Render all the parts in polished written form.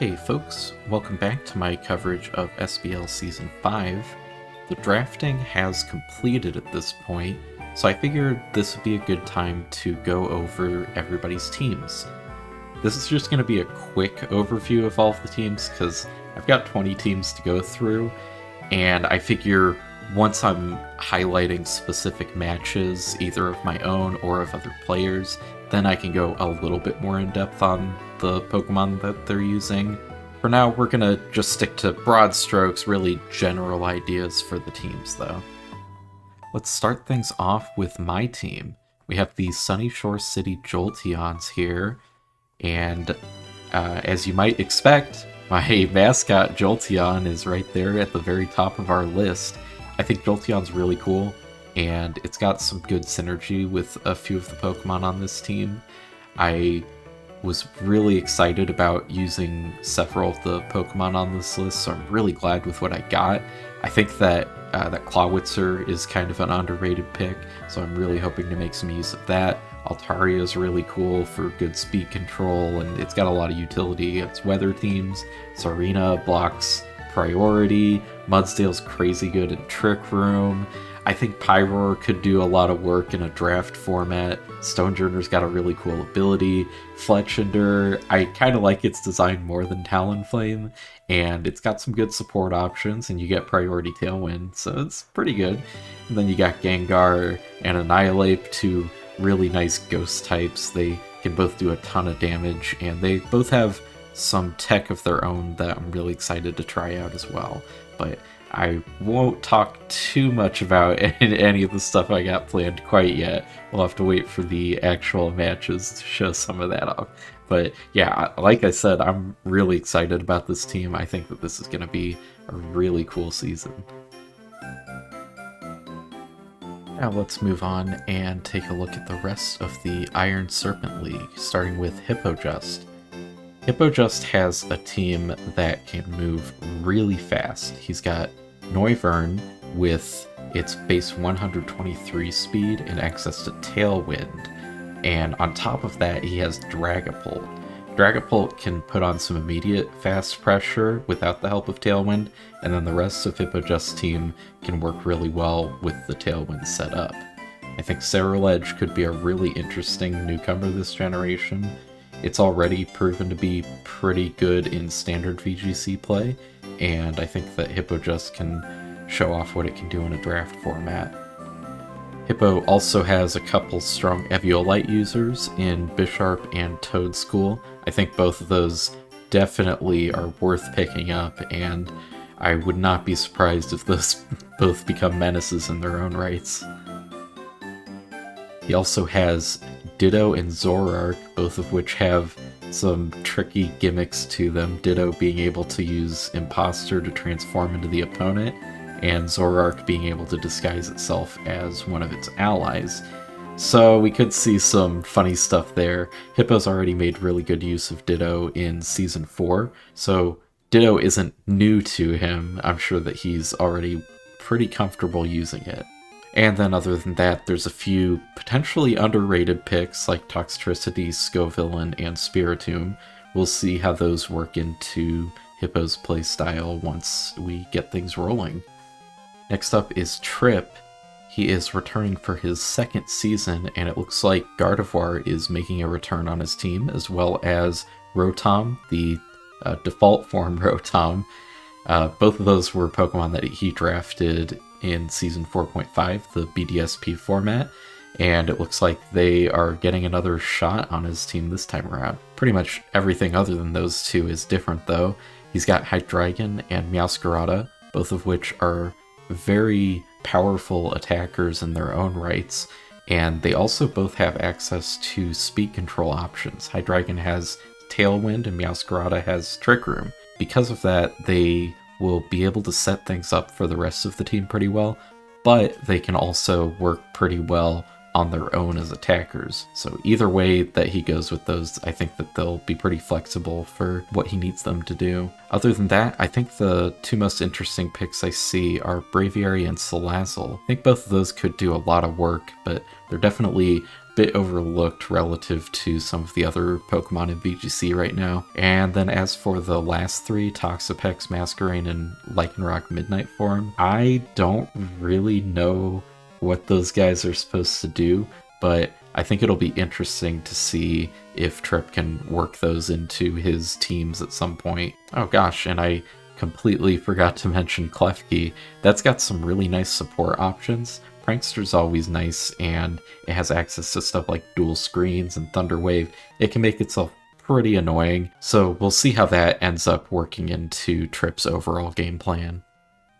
Hey folks, welcome back to my coverage of SBL Season 5. The drafting has completed at this point, so I figured this would be a good time to go over everybody's teams. This is just going to be a quick overview of all of the teams because I've got 20 teams to go through, and I figure once I'm highlighting specific matches, either of my own or of other players, then I can go a little bit more in depth on the Pokemon that they're using. For now, we're gonna just stick to broad strokes, really general ideas for the teams though. Let's start things off with my team. We have the Sunny Shore City Jolteons here, and as you might expect, my mascot Jolteon is right there at the very top of our list. I think Jolteon's really cool, and it's got some good synergy with a few of the Pokemon on this team. I was really excited about using several of the Pokemon on this list, so I'm really glad with what I got. I think that Clawitzer is kind of an underrated pick, so I'm really hoping to make some use of that. Altaria is really cool for good speed control, and it's got a lot of utility against weather teams. Sarina blocks priority. Mudsdale's crazy good in Trick Room. I think Pyroar could do a lot of work in a draft format. Stonejourner's got a really cool ability. Fletchinder, I kind of like its design more than Talonflame, and it's got some good support options, and you get priority Tailwind, so it's pretty good. And then you got Gengar and Annihilate, two really nice ghost types. They can both do a ton of damage, and they both have some tech of their own that I'm really excited to try out as well. But I won't talk too much about any of the stuff I got planned quite yet. We'll have to wait for the actual matches to show some of that off. But yeah, like I said, I'm really excited about this team. I think that this is going to be a really cool season. Now let's move on and take a look at the rest of the Iron Serpent League, starting with Hippojust. Hippojust has a team that can move really fast. He's got Noivern with its base 123 speed and access to Tailwind. And on top of that, he has Dragapult. Dragapult can put on some immediate fast pressure without the help of Tailwind, and then the rest of Hippojust's team can work really well with the Tailwind set up. I think Ceruledge could be a really interesting newcomer this generation. It's already proven to be pretty good in standard VGC play, and I think that Hippojust can show off what it can do in a draft format. Hippo also has a couple strong Eviolite users in Bisharp and Toadschool. I think both of those definitely are worth picking up, and I would not be surprised if those both become menaces in their own rights. He also has Ditto and Zoroark, both of which have some tricky gimmicks to them, Ditto being able to use Imposter to transform into the opponent, and Zoroark being able to disguise itself as one of its allies. So we could see some funny stuff there. Hippo's already made really good use of Ditto in Season 4, so Ditto isn't new to him. I'm sure that he's already pretty comfortable using it. And then other than that, there's a few potentially underrated picks like Toxtricity, Scovillain, and Spiritomb. We'll see how those work into Hippo's playstyle once we get things rolling. Next up is Trip. He is returning for his second season, and it looks like Gardevoir is making a return on his team, as well as Rotom, the default form Rotom. Both of those were Pokemon that he drafted in Season 4.5, the BDSP format, and it looks like they are getting another shot on his team this time around. Pretty much everything other than those two is different though. He's got Hydreigon and Meowscarada, both of which are very powerful attackers in their own rights, and they also both have access to speed control options. Hydreigon has Tailwind and Meowscarada has Trick Room. Because of that, they will be able to set things up for the rest of the team pretty well, but they can also work pretty well on their own as attackers. So either way that he goes with those, I think that they'll be pretty flexible for what he needs them to do. Other than that, I think the two most interesting picks I see are Braviary and Salazzle. I think both of those could do a lot of work, but they're definitely bit overlooked relative to some of the other Pokemon in VGC right now. And then as for the last three, Toxapex, Masquerain, and Lycanroc Midnight Form, I don't really know what those guys are supposed to do, but I think it'll be interesting to see if Tripp can work those into his teams at some point. Oh gosh, and I completely forgot to mention Klefki. That's got some really nice support options. Prankster's always nice, and it has access to stuff like dual screens and Thunder Wave. It can make itself pretty annoying, so we'll see how that ends up working into Tripp's overall game plan.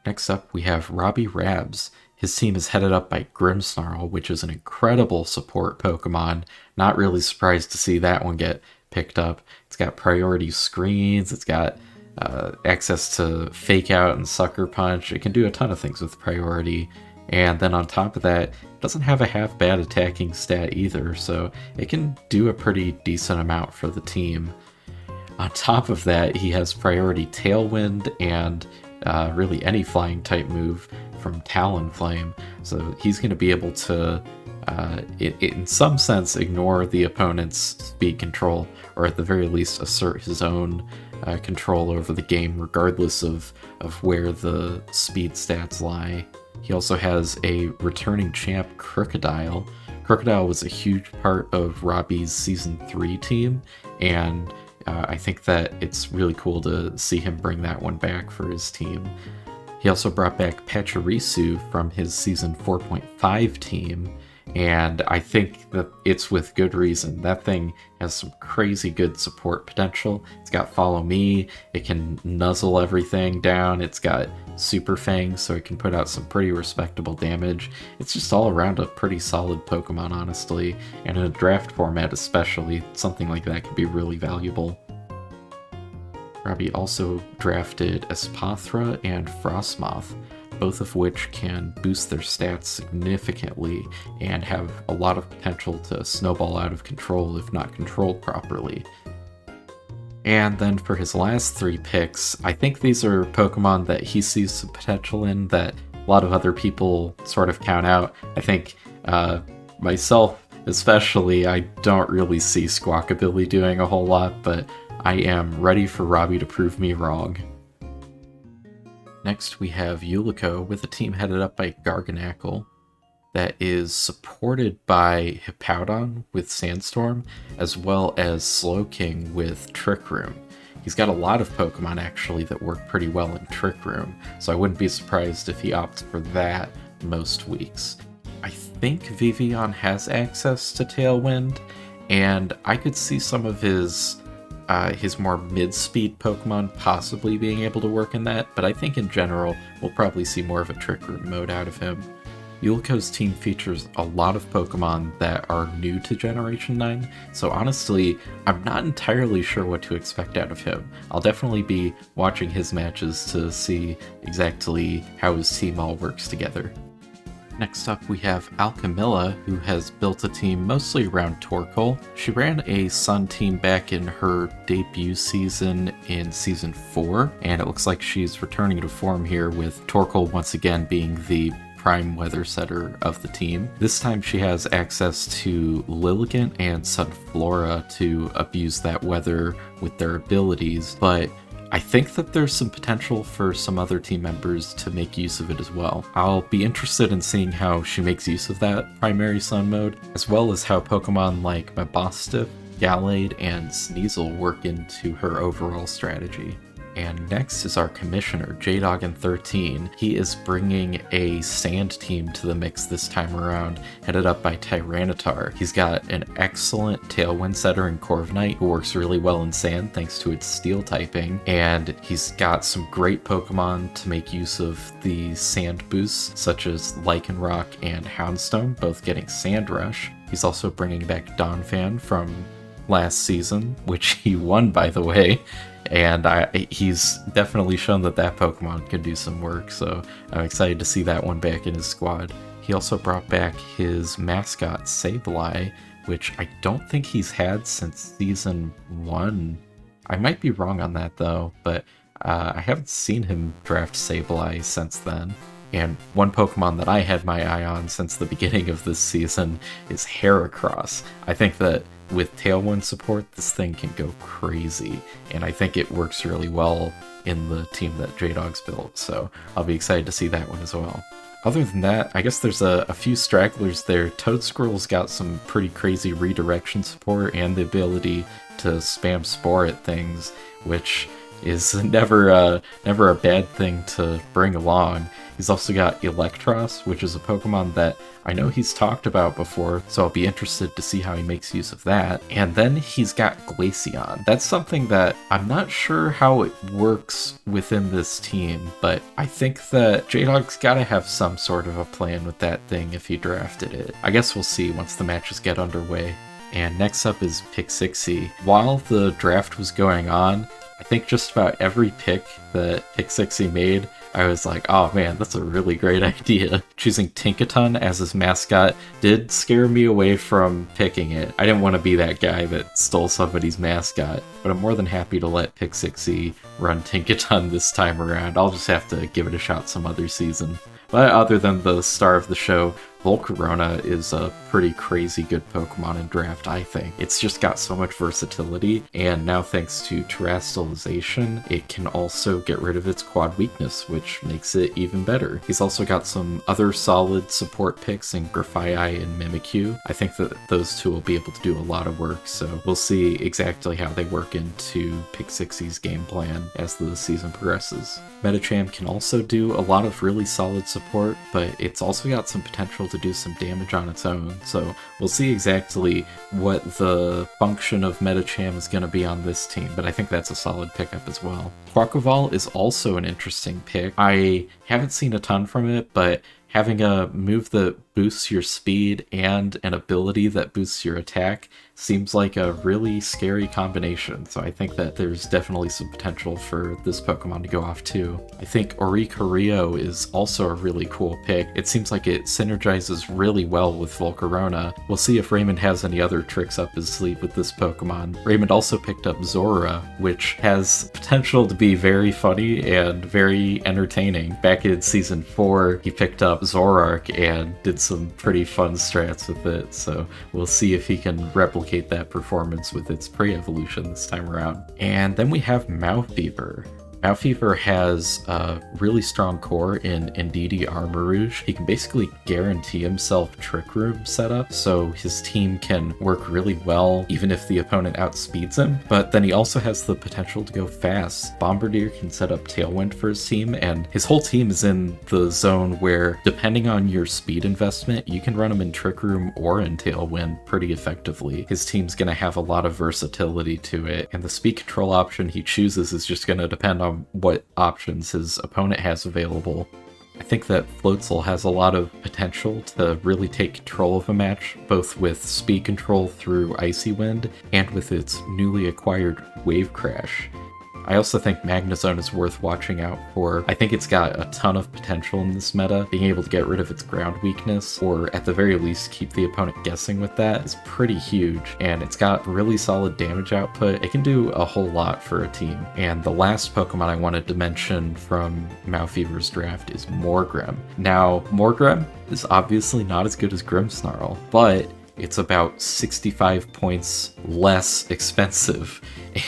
Next up, we have Robbie Rabs. His team is headed up by Grimmsnarl, which is an incredible support Pokemon. Not really surprised to see that one get picked up. It's got priority screens, it's got access to Fake Out and Sucker Punch. It can do a ton of things with priority. And then on top of that, it doesn't have a half bad attacking stat either, so it can do a pretty decent amount for the team. On top of that, he has priority Tailwind and really any flying type move from Talonflame, so he's going to be able to, in some sense, ignore the opponent's speed control, or at the very least assert his own control over the game, regardless of where the speed stats lie. He also has a returning champ, Crocodile. Crocodile was a huge part of Robbie's Season 3 team, and I think that it's really cool to see him bring that one back for his team. He also brought back Pachirisu from his Season 4.5 team, and I think that it's with good reason. That thing has some crazy good support potential. It's got Follow Me, it can nuzzle everything down, it's got Super Fang, so it can put out some pretty respectable damage. It's just all around a pretty solid Pokemon, honestly, and in a draft format especially, something like that could be really valuable. Robbie also drafted Espathra and Frostmoth, both of which can boost their stats significantly and have a lot of potential to snowball out of control if not controlled properly. And then for his last three picks, I think these are Pokemon that he sees some potential in that a lot of other people sort of count out. I think myself especially, I don't really see Squawkabilly doing a whole lot, but I am ready for Robbie to prove me wrong. Next we have Yuliko with a team headed up by Garganacl that is supported by Hippowdon with Sandstorm, as well as Slowking with Trick Room. He's got a lot of Pokemon actually that work pretty well in Trick Room, so I wouldn't be surprised if he opts for that most weeks. I think Vivian has access to Tailwind, and I could see some of his more mid-speed Pokemon possibly being able to work in that, but I think in general we'll probably see more of a Trick Room mode out of him. Yuliko's team features a lot of Pokemon that are new to Generation 9, so honestly, I'm not entirely sure what to expect out of him. I'll definitely be watching his matches to see exactly how his team all works together. Next up we have Alchemilla, who has built a team mostly around Torkoal. She ran a Sun team back in her debut season in Season 4, and it looks like she's returning to form here with Torkoal once again being the prime weather setter of the team. This time she has access to Lilligant and Sunflora to abuse that weather with their abilities, but I think that there's some potential for some other team members to make use of it as well. I'll be interested in seeing how she makes use of that primary sun mode, as well as how Pokemon like Mabostiff, Gallade, and Sneasel work into her overall strategy. And next is our commissioner, Jdoggen13. He is bringing a sand team to the mix this time around, headed up by Tyranitar. He's got an excellent Tailwind setter in Corviknight, who works really well in sand thanks to its steel typing, and he's got some great Pokemon to make use of the sand boosts, such as Lycanroc and Houndstone, both getting Sand Rush. He's also bringing back Donphan from last season, which he won, by the way. And he's definitely shown that Pokemon can do some work, so I'm excited to see that one back in his squad. He also brought back his mascot, Sableye, which I don't think he's had since Season 1. I might be wrong on that though, but I haven't seen him draft Sableye since then. And one Pokemon that I had my eye on since the beginning of this season is Heracross. I think that with Tailwind support, this thing can go crazy, and I think it works really well in the team that J-Dog's built, so I'll be excited to see that one as well. Other than that, I guess there's a few stragglers there. Toadsquirrel's got some pretty crazy redirection support and the ability to spam Spore at things, which is never a bad thing to bring along. He's also got Electros, which is a Pokemon that I know he's talked about before, so I'll be interested to see how he makes use of that. And then he's got Glaceon. That's something that I'm not sure how it works within this team, but I think that J-Dog's gotta have some sort of a plan with that thing if he drafted it. I guess we'll see once the matches get underway. And next up is Pixixie. While the draft was going on, I think just about every pick that Pixixie made, I was like, oh man, that's a really great idea. Choosing Tinkaton as his mascot did scare me away from picking it. I didn't want to be that guy that stole somebody's mascot, but I'm more than happy to let Pixixie run Tinkaton this time around. I'll just have to give it a shot some other season. But other than the star of the show, Volcarona is a pretty crazy good Pokemon in draft, I think. It's just got so much versatility, and now thanks to Terastallization, it can also get rid of its quad weakness, which makes it even better. He's also got some other solid support picks in Grafaiai and Mimikyu. I think that those two will be able to do a lot of work, so we'll see exactly how they work into Pixixie's game plan as the season progresses. Medicham can also do a lot of really solid support, but it's also got some potential to do some damage on its own, so we'll see exactly what the function of Medicham is going to be on this team, but I think that's a solid pickup as well. Quaquaval is also an interesting pick. I haven't seen a ton from it, but having a move that boosts your speed and an ability that boosts your attack seems like a really scary combination, so I think that there's definitely some potential for this Pokemon to go off too. I think Oricorio is also a really cool pick. It seems like it synergizes really well with Volcarona. We'll see if Raymond has any other tricks up his sleeve with this Pokemon. Raymond also picked up Zora, which has potential to be very funny and very entertaining. Back in Season 4, he picked up Zoroark and did some pretty fun strats with it, so we'll see if he can replicate that performance with its pre-evolution this time around. And then we have Malfever. Malfever has a really strong core in Indeedee Armarouge. He can basically guarantee himself Trick Room setup, so his team can work really well even if the opponent outspeeds him, but then he also has the potential to go fast. Bombardier can set up Tailwind for his team, and his whole team is in the zone where, depending on your speed investment, you can run him in Trick Room or in Tailwind pretty effectively. His team's going to have a lot of versatility to it, and the speed control option he chooses is just going to depend on what options his opponent has available. I think that Floatzel has a lot of potential to really take control of a match, both with speed control through Icy Wind and with its newly acquired Wave Crash. I also think Magnezone is worth watching out for. I think it's got a ton of potential in this meta. Being able to get rid of its ground weakness, or at the very least keep the opponent guessing with that, is pretty huge, and it's got really solid damage output. It can do a whole lot for a team. And the last Pokemon I wanted to mention from Malfever's draft is Morgrem. Now, Morgrem is obviously not as good as Grimmsnarl, but it's about 65 points less expensive.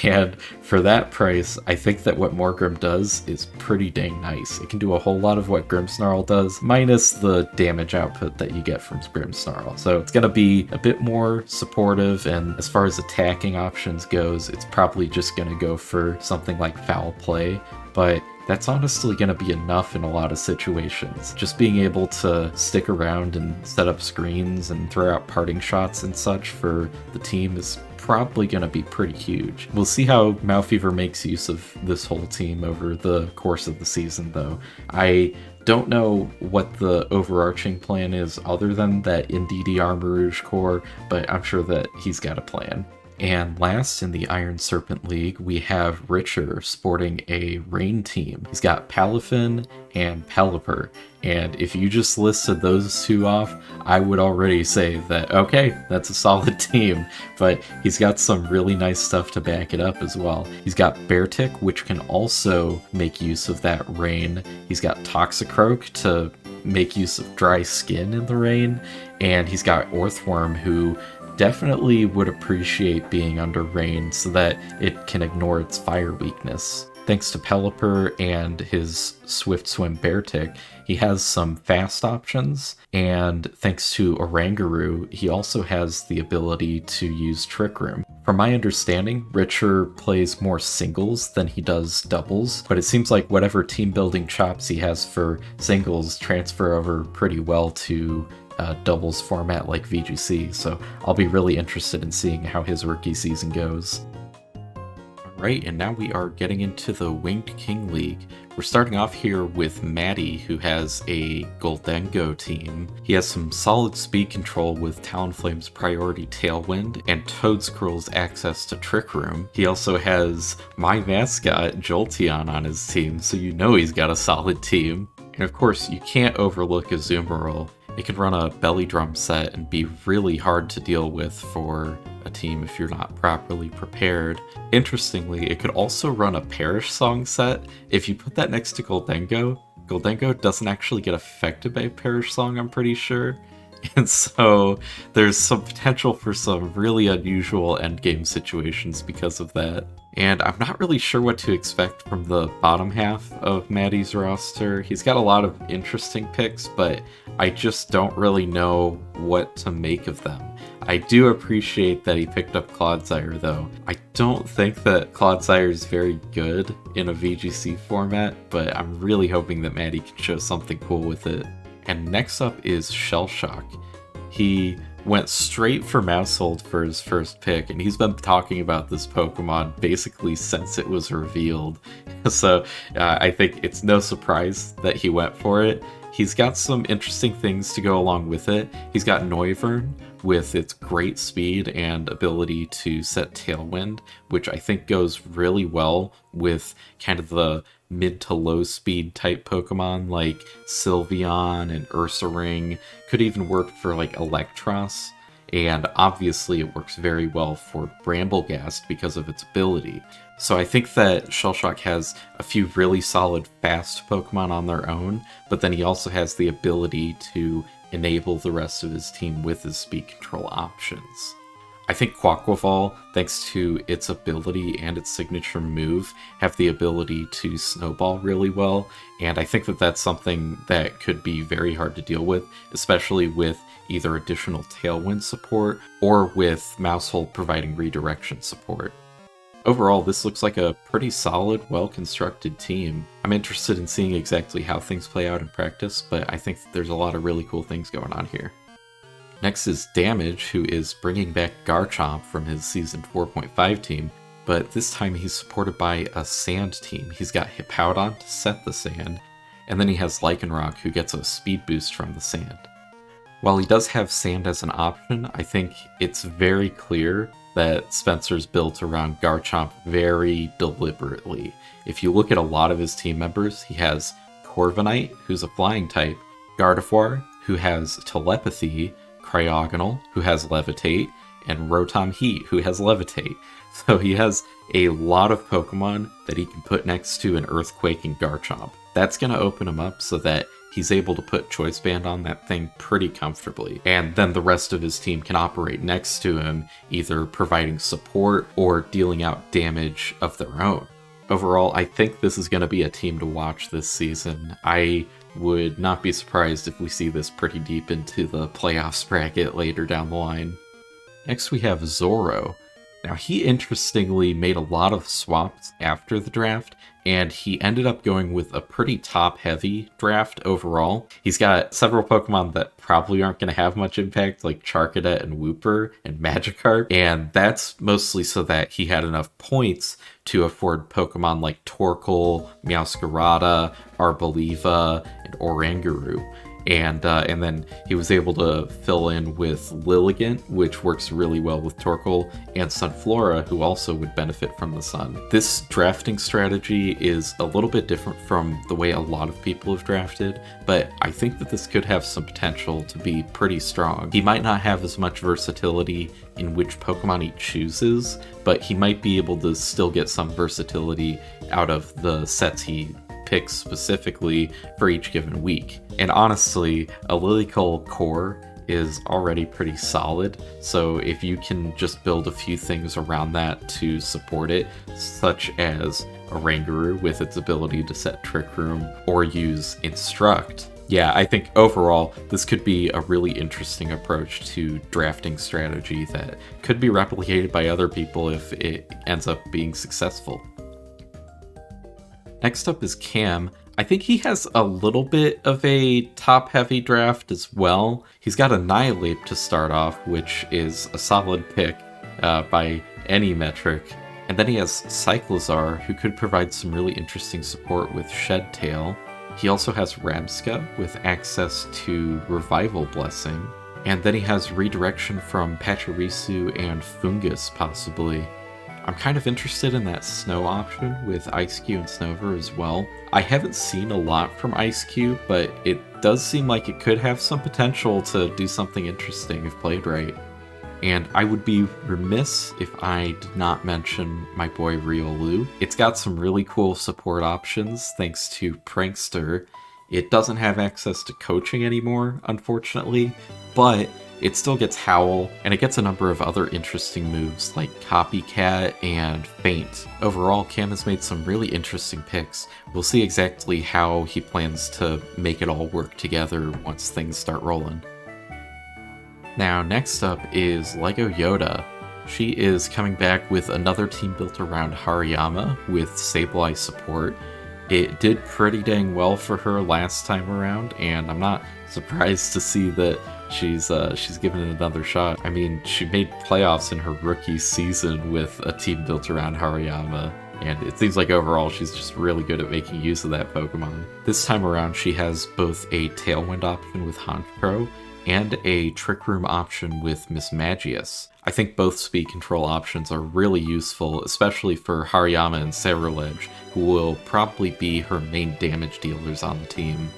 And for that price, I think that what Morgrem does is pretty dang nice. It can do a whole lot of what Grimmsnarl does, minus the damage output that you get from Grimmsnarl. So it's going to be a bit more supportive, and as far as attacking options goes, it's probably just going to go for something like Foul Play, but that's honestly going to be enough in a lot of situations. Just being able to stick around and set up screens and throw out parting shots and such for the team is probably going to be pretty huge. We'll see how Malfever makes use of this whole team over the course of the season, though. I don't know what the overarching plan is other than that Indeedee Armarouge core, but I'm sure that he's got a plan. And last in the Iron Serpent League, we have Richer sporting a Rain team. He's got Palafin and Pelipper. And if you just listed those two off, I would already say that, okay, that's a solid team. But he's got some really nice stuff to back it up as well. He's got Beartick, which can also make use of that rain. He's got Toxicroak to make use of dry skin in the rain. And he's got Orthworm, who definitely would appreciate being under rain so that it can ignore its fire weakness. Thanks to Pelipper and his Swift Swim Beartick, he has some fast options, and thanks to Oranguru, he also has the ability to use Trick Room. From my understanding, Richer plays more singles than he does doubles, but it seems like whatever team building chops he has for singles transfer over pretty well to doubles format like VGC, so I'll be really interested in seeing how his rookie season goes. Alright, and now we are getting into the Winged King League. We're starting off here with Maddie, who has a Goldengo team. He has some solid speed control with Talonflame's Priority Tailwind and Toadscruel's access to Trick Room. He also has my mascot, Jolteon, on his team, so you know he's got a solid team. And of course, you can't overlook Azumarill. It can run a belly drum set and be really hard to deal with for a team if you're not properly prepared. Interestingly, it could also run a Perish Song set. If you put that next to Goldengo, Goldengo doesn't actually get affected by Perish Song, I'm pretty sure. And so there's some potential for some really unusual endgame situations because of that. And I'm not really sure what to expect from the bottom half of Maddie's roster. He's got a lot of interesting picks, but I just don't really know what to make of them. I do appreciate that he picked up Clodsire, though. I don't think that Clodsire is very good in a VGC format, but I'm really hoping that Maddie can show something cool with it. And next up is Shellshock. He went straight for Maushold for his first pick, and he's been talking about this Pokemon basically since it was revealed. So I think it's no surprise that he went for it. He's got some interesting things to go along with it. He's got Noivern with its great speed and ability to set Tailwind, which I think goes really well with kind of the mid to low speed type Pokemon like Sylveon and Ursaring. Could even work for like Electros, and obviously it works very well for Bramblegast because of its ability. So I think that Shellshock has a few really solid fast Pokemon on their own, but then he also has the ability to enable the rest of his team with his speed control options. I think Quaquaval, thanks to its ability and its signature move, have the ability to snowball really well, and I think that that's something that could be very hard to deal with, especially with either additional Tailwind support or with Maushold providing redirection support. Overall, this looks like a pretty solid, well-constructed team. I'm interested in seeing exactly how things play out in practice, but I think that there's a lot of really cool things going on here. Next is Damage, who is bringing back Garchomp from his Season 4.5 team, but this time he's supported by a Sand team. He's got Hippowdon to set the Sand, and then he has Lycanroc, who gets a speed boost from the Sand. While he does have Sand as an option, I think it's very clear that Spencer's built around Garchomp very deliberately. If you look at a lot of his team members, he has Corviknight, who's a flying type, Gardevoir, who has Telepathy, Cryogonal, who has Levitate, and Rotom Heat, who has Levitate. So he has a lot of Pokemon that he can put next to an Earthquake and Garchomp. That's going to open him up so that he's able to put Choice Band on that thing pretty comfortably. And then the rest of his team can operate next to him, either providing support or dealing out damage of their own. Overall, I think this is going to be a team to watch this season. I would not be surprised if we see this pretty deep into the playoffs bracket later down the line. Next we have Zoro. Now he interestingly made a lot of swaps after the draft, and he ended up going with a pretty top-heavy draft overall. He's got several Pokemon that probably aren't going to have much impact, like Charcadet and Wooper and Magikarp, and that's mostly so that he had enough points to afford Pokemon like Torkoal, Meowscarada, Arboliva, and Oranguru. and then he was able to fill in with Lilligant, which works really well with Torkoal, and Sunflora, who also would benefit from the sun. This drafting strategy is a little bit different from the way a lot of people have drafted, but I think that this could have some potential to be pretty strong. He might not have as much versatility in which Pokemon he chooses, but he might be able to still get some versatility out of the sets he picks specifically for each given week. And honestly, a Lilycole core is already pretty solid, so if you can just build a few things around that to support it, such as a Rangaroo with its ability to set Trick Room or use Instruct, yeah, I think overall this could be a really interesting approach to drafting strategy that could be replicated by other people if it ends up being successful. Next up is Cam. I think he has a little bit of a top-heavy draft as well. He's got Annihilate to start off, which is a solid pick by any metric. And then he has Cyclizar, who could provide some really interesting support with Shed Tail. He also has Rabsca with access to Revival Blessing. And then he has Redirection from Pachirisu and Fungus, possibly. I'm kind of interested in that Snow option with Ice-Q and Snover as well. I haven't seen a lot from Ice-Q, but it does seem like it could have some potential to do something interesting if played right. And I would be remiss if I did not mention my boy Riolu. It's got some really cool support options thanks to Prankster. It doesn't have access to coaching anymore, unfortunately, but it still gets Howl, and it gets a number of other interesting moves like Copycat and Feint. Overall, Cam has made some really interesting picks. We'll see exactly how he plans to make it all work together once things start rolling. Now, next up is Lego Yoda. She is coming back with another team built around Hariyama with Sableye support. It did pretty dang well for her last time around, and I'm not surprised to see that she's given it another shot. I mean, she made playoffs in her rookie season with a team built around Hariyama, and it seems like overall she's just really good at making use of that Pokemon. This time around, she has both a Tailwind option with Honchkrow and a Trick Room option with Mismagius. I think both speed control options are really useful, especially for Hariyama and Ceruledge, who will probably be her main damage dealers on the team.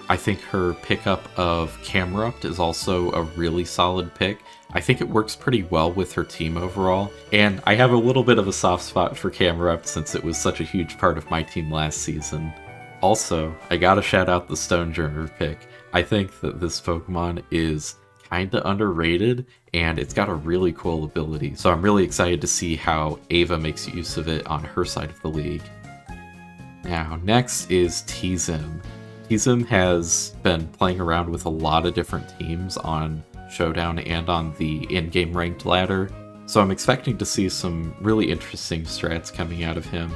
I think her pickup of Camerupt is also a really solid pick. I think it works pretty well with her team overall, and I have a little bit of a soft spot for Camerupt since it was such a huge part of my team last season. Also, I gotta shout out the Stonejourner pick. I think that this Pokemon is kinda underrated, and it's got a really cool ability, so I'm really excited to see how Ava makes use of it on her side of the league. Now, next is T-Zim. T-Zim has been playing around with a lot of different teams on Showdown and on the in-game ranked ladder, so I'm expecting to see some really interesting strats coming out of him.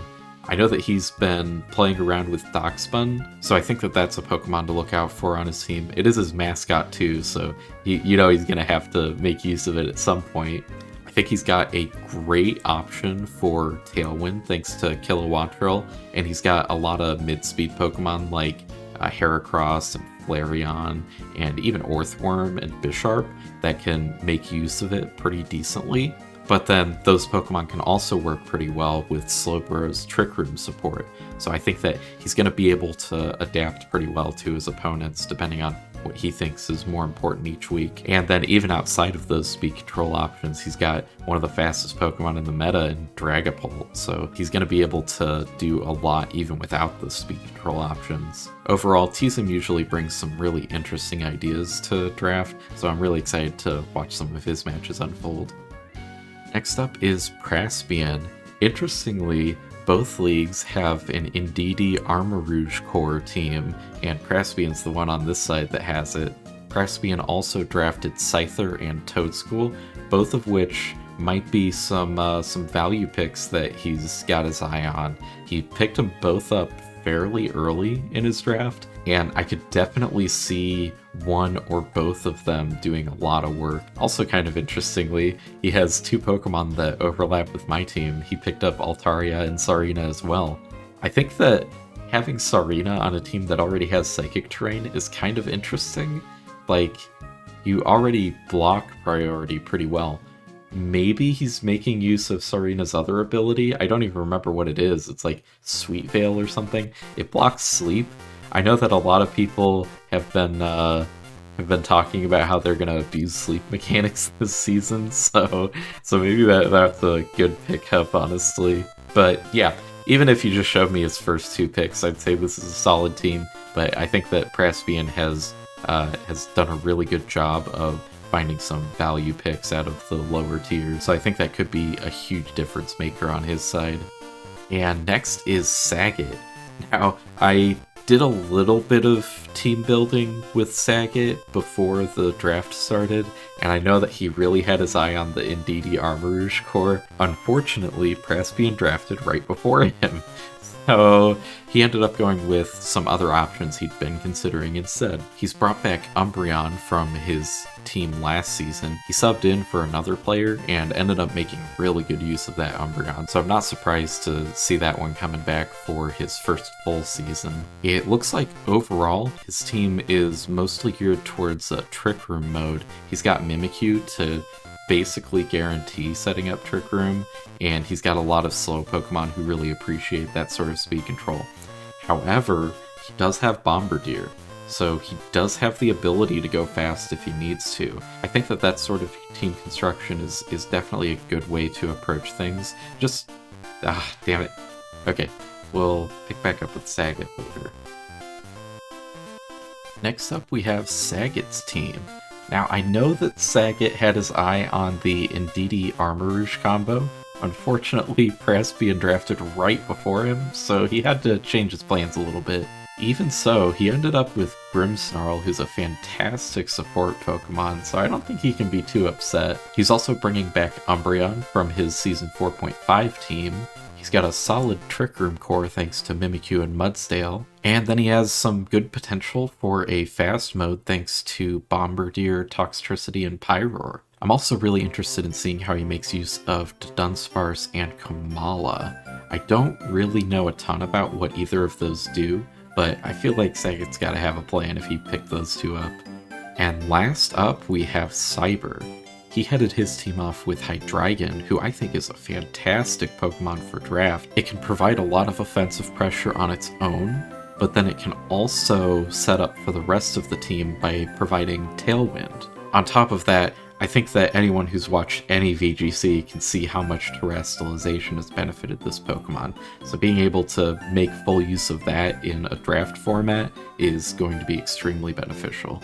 I know that he's been playing around with Darkspun, so I think that that's a Pokemon to look out for on his team. It is his mascot too, so you know he's going to have to make use of it at some point. I think he's got a great option for Tailwind thanks to Kilowattrel, and he's got a lot of mid-speed Pokemon like Heracross and Flareon, and even Orthworm and Bisharp that can make use of it pretty decently. But then those Pokemon can also work pretty well with Slowbro's Trick Room support, so I think that he's going to be able to adapt pretty well to his opponents depending on what he thinks is more important each week. And then even outside of those speed control options, he's got one of the fastest Pokemon in the meta in Dragapult, so he's going to be able to do a lot even without the speed control options. Overall, T-Zim usually brings some really interesting ideas to draft, so I'm really excited to watch some of his matches unfold. Next up is Praspian. Interestingly, both leagues have an Indeedee Armarouge core team, and Praspian's the one on this side that has it. Praspian also drafted Scyther and Toadschool, both of which might be some value picks that he's got his eye on. He picked them both up fairly early in his draft, and I could definitely see one or both of them doing a lot of work. Also kind of interestingly, he has two Pokemon that overlap with my team. He picked up Altaria and Sarina as well. I think that having Sarina on a team that already has Psychic Terrain is kind of interesting. Like, you already block priority pretty well. Maybe he's making use of Sarina's other ability. I don't even remember what it is. It's like Sweet Veil or something. It blocks sleep. I know that a lot of people have been talking about how they're gonna abuse sleep mechanics this season, so maybe that's a good pickup, honestly. But yeah, even if you just showed me his first two picks, I'd say this is a solid team. But I think that Praspian has done a really good job of finding some value picks out of the lower tiers. So I think that could be a huge difference maker on his side. And next is Sagat. Now, I did a little bit of team building with Sagat before the draft started, and I know that he really had his eye on the Indeedee Armor Rouge core. Unfortunately, Praspian drafted right before him. So he ended up going with some other options he'd been considering instead. He's brought back Umbreon from his team last season. He subbed in for another player and ended up making really good use of that Umbreon, so I'm not surprised to see that one coming back for his first full season. It looks like overall his team is mostly geared towards a Trick Room mode. He's got Mimikyu to basically guarantee setting up Trick Room, and he's got a lot of slow Pokemon who really appreciate that sort of speed control. However, he does have Bombardier, so he does have the ability to go fast if he needs to. I think that sort of team construction is definitely a good way to approach things. Just, damn it. Okay, we'll pick back up with Sagat later. Next up we have Sagat's team. Now, I know that Sagat had his eye on the Indeedee Armor Rouge combo. Unfortunately, Praspian drafted right before him, so he had to change his plans a little bit. Even so, he ended up with Grimmsnarl, who's a fantastic support Pokemon, so I don't think he can be too upset. He's also bringing back Umbreon from his Season 4.5 team. He's got a solid Trick Room core thanks to Mimikyu and Mudsdale, and then he has some good potential for a fast mode thanks to Bombardier, Toxtricity, and Pyroar. I'm also really interested in seeing how he makes use of Dunsparce and Kamala. I don't really know a ton about what either of those do, but I feel like Sagat's gotta have a plan if he picked those two up. And last up, we have Cyber. He headed his team off with Hydreigon, who I think is a fantastic Pokemon for draft. It can provide a lot of offensive pressure on its own, but then it can also set up for the rest of the team by providing Tailwind. On top of that, I think that anyone who's watched any VGC can see how much Terastallization has benefited this Pokemon, so being able to make full use of that in a draft format is going to be extremely beneficial.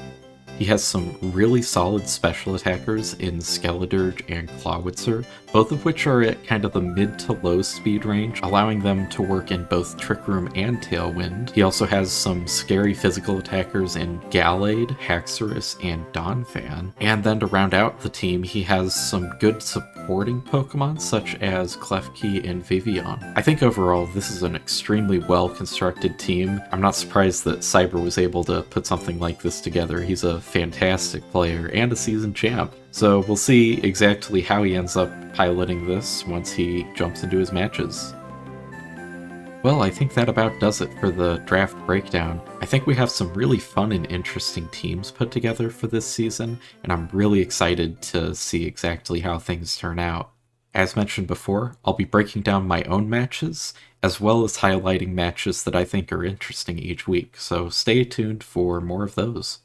He has some really solid special attackers in Skeledirge and Clawitzer, both of which are at kind of the mid to low speed range, allowing them to work in both Trick Room and Tailwind. He also has some scary physical attackers in Gallade, Haxorus, and Donphan. And then to round out the team, he has some good supporting Pokemon such as Klefki and Vivillon. I think overall this is an extremely well constructed team. I'm not surprised that Cyber was able to put something like this together. He's a fantastic player and a seasoned champ. So we'll see exactly how he ends up piloting this once he jumps into his matches. Well, I think that about does it for the draft breakdown. I think we have some really fun and interesting teams put together for this season, and I'm really excited to see exactly how things turn out. As mentioned before, I'll be breaking down my own matches, as well as highlighting matches that I think are interesting each week, so stay tuned for more of those.